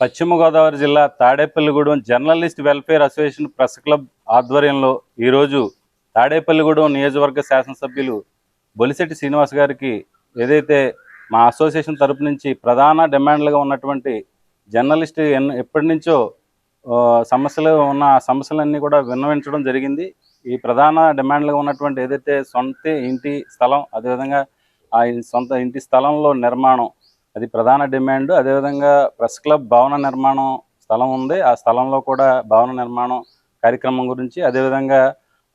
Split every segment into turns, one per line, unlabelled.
పశ్చిమ గోదావరి జిల్లా Tadepalligudem journalist welfare association press club ఆధ్వర్యంలో ఈరోజు తాడేపల్లిగూడెం నియోజకవర్గ శాసనసభ్యులు బొలిశెట్టి శ్రీనివాస్ గారికి ఏదైతే మా అసోసియేషన్ తరపు నుంచి ప్రధాన డిమాండ్లుగా ఉన్నటువంటి జర్నలిస్ట్ ఎప్పటి నుంచో సమస్యలు ఉన్న సమస్యలన్నీ కూడా విన్నవించడం జరిగింది. ఈ ప్రధాన డిమాండ్లుగా ఉన్నటువంటి ఏదైతే సొంత ఇంటి స్థలం, అదేవిధంగా ఆ సొంత ఇంటి స్థలంలో నిర్మాణం, అది ప్రధాన డిమాండ్. అదేవిధంగా ప్రెస్ క్లబ్ భవన నిర్మాణం స్థలం ఉంది, ఆ స్థలంలో కూడా భవన నిర్మాణం కార్యక్రమం గురించి, అదేవిధంగా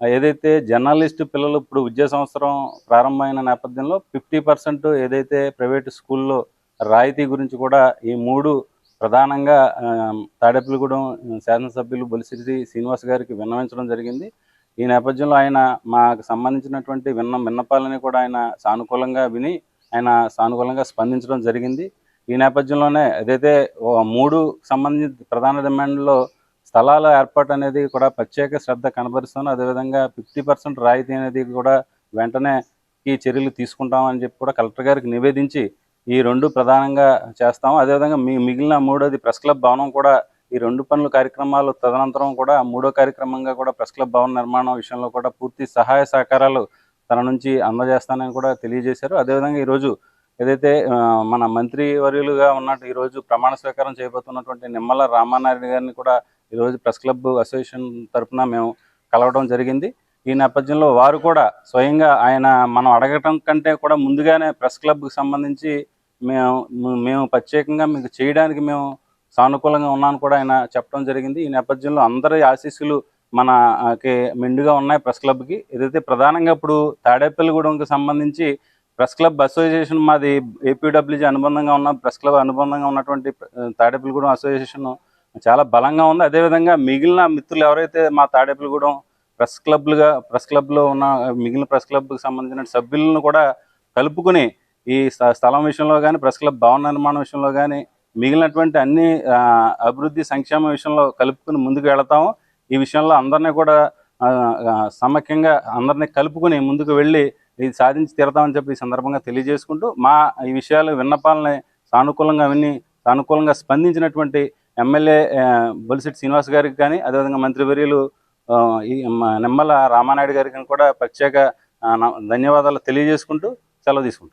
ఏదైతే జర్నలిస్టు పిల్లలు ఇప్పుడు విద్యా సంవత్సరం ప్రారంభమైన నేపథ్యంలో 50% ఏదైతే ప్రైవేటు స్కూల్లో రాయితీ గురించి కూడా ఈ మూడు ప్రధానంగా తాడేపల్లిగూడెం శాసనసభ్యులు బొలిశెట్టి శ్రీనివాస్ గారికి విన్నవించడం జరిగింది. ఈ నేపథ్యంలో ఆయన మాకు సంబంధించినటువంటి విన్నపాలని కూడా ఆయన సానుకూలంగా విని ఆయన సానుకూలంగా స్పందించడం జరిగింది. ఈ నేపథ్యంలోనే ఏదైతే మూడు సంబంధించిన ప్రధాన డిమాండ్లో స్థలాల ఏర్పాటు అనేది కూడా ప్రత్యేక శ్రద్ధ కనబరుస్తాను. అదేవిధంగా 50% రాయితీ అనేది కూడా వెంటనే ఈ చర్యలు తీసుకుంటామని చెప్పి కూడా కలెక్టర్ గారికి నివేదించి ఈ రెండు ప్రధానంగా చేస్తాము. అదేవిధంగా మిగిలిన మూడోది ప్రెస్ క్లబ్ భవనం కూడా, ఈ రెండు పనుల కార్యక్రమాలు తదనంతరం కూడా మూడో కార్యక్రమంగా కూడా ప్రెస్ క్లబ్ భవన నిర్మాణం విషయంలో కూడా పూర్తి సహాయ సహకారాలు తన నుంచి అందజేస్తానని కూడా తెలియజేశారు. అదేవిధంగా ఈరోజు ఏదైతే మన మంత్రి వర్యులుగా ఉన్నట్టు ఈరోజు ప్రమాణ స్వీకారం చేయబోతున్నటువంటి నిమ్మల రామానాయుడు గారిని కూడా ఈరోజు ప్రెస్ క్లబ్ అసోసియేషన్ తరఫున మేము కలవడం జరిగింది. ఈ నేపథ్యంలో వారు కూడా స్వయంగా ఆయన మనం అడగటం కంటే కూడా ముందుగానే ప్రెస్ క్లబ్కి సంబంధించి మేము ప్రత్యేకంగా మీకు చేయడానికి మేము సానుకూలంగా ఉన్నాను కూడా ఆయన చెప్పడం జరిగింది. ఈ నేపథ్యంలో అందరి ఆశీస్సులు మనకి మెండుగా ఉన్నాయి ప్రెస్ క్లబ్కి. ఏదైతే ప్రధానంగా ఇప్పుడు తాడేపల్లిగూడెంకి సంబంధించి ప్రెస్ క్లబ్ అసోసియేషన్ మాది ఏపీడబ్ల్యూజీ అనుబంధంగా ఉన్న ప్రెస్ క్లబ్ అనుబంధంగా ఉన్నటువంటి తాడేపల్లిగూడెం అసోసియేషన్ చాలా బలంగా ఉంది. అదేవిధంగా మిగిలిన మిత్రులు ఎవరైతే మా తాడేపల్లిగూడెం ప్రెస్ క్లబ్లో ఉన్న మిగిలిన ప్రెస్ క్లబ్కి సంబంధించిన సభ్యులను కూడా కలుపుకుని ఈ స్థలం విషయంలో కానీ, ప్రెస్ క్లబ్ భవన నిర్మాణం విషయంలో కానీ, మిగిలినటువంటి అన్ని అభివృద్ధి సంక్షేమ విషయంలో కలుపుకుని ముందుకు వెళతాము. ఈ విషయంలో అందరినీ కూడా సమైక్యంగా అందరినీ కలుపుకుని ముందుకు వెళ్ళి ఇది సాధించి తీరతామని చెప్పి ఈ సందర్భంగా తెలియజేసుకుంటూ, ఈ విషయాలు విన్నపాలని సానుకూలంగా విని సానుకూలంగా స్పందించినటువంటి ఎమ్మెల్యే బొలిశెట్టి శ్రీనివాస్ గారికి కానీ, అదేవిధంగా మంత్రివర్యులు ఈ నిమ్మల రామానాయుడు గారికి కూడా ప్రత్యేక ధన్యవాదాలు తెలియజేసుకుంటూ సెలవు తీసుకుంటాం.